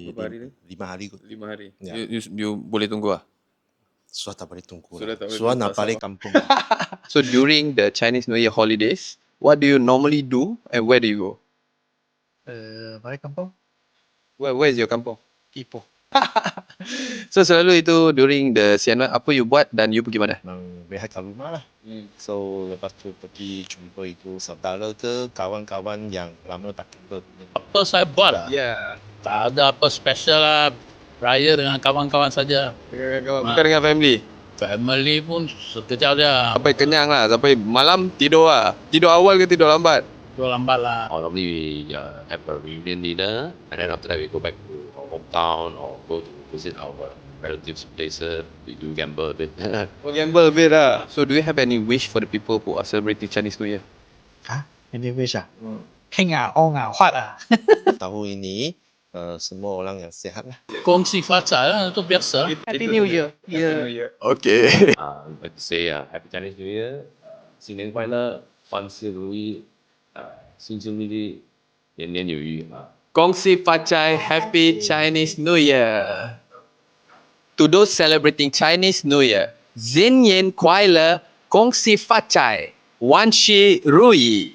Berapa hari ni? 5 hari kot. 5 hari. Ya. You boleh tunggu lah. Suah tak boleh tunggu Sudah lah. tak boleh Suah tunggu, nak tak balik sabar. kampung. So during the Chinese New Year holidays, what do you normally do and where do you go? Balik kampung, Where is your kampung? Ipoh. So selalu itu during the Siaran, apa you buat dan you pergi mana? Memang rehat kat rumah lah. So lepas tu pergi jumpa itu saudara ke kawan-kawan yang lama tak jumpa. Apa saya buat lah? Ya. Tak ada apa special lah. Raya dengan kawan-kawan saja. Bukan dengan family. Family pun sekejap je. Sampai kenyang lah, sampai malam tidur lah. Tidur awal ke tidur lambat? Tu lambat lah. Or normally we have a reunion dinner, and then after that we go back to our hometown or go to visit our relatives' places. We do gamble a bit. Oh, gamble a bit lah. So do you have any wish for the people who are celebrating Chinese New Year? Any wish ah? Heng ah, ong ah, huat ah. Tahun ini semua orang yang sihat lah. 恭喜发财lah, itu biasa. Happy New Year. Okay. Like to say Happy Chinese New Year, 新年快乐，万事如意，心心力力，年年有余啊。 Kong Si Fa Chai, Happy Chinese New Year. To those celebrating Chinese New Year, Xin Yan Kuai Le, Kong Si Fa Chai, Wan Shi Ru Yi.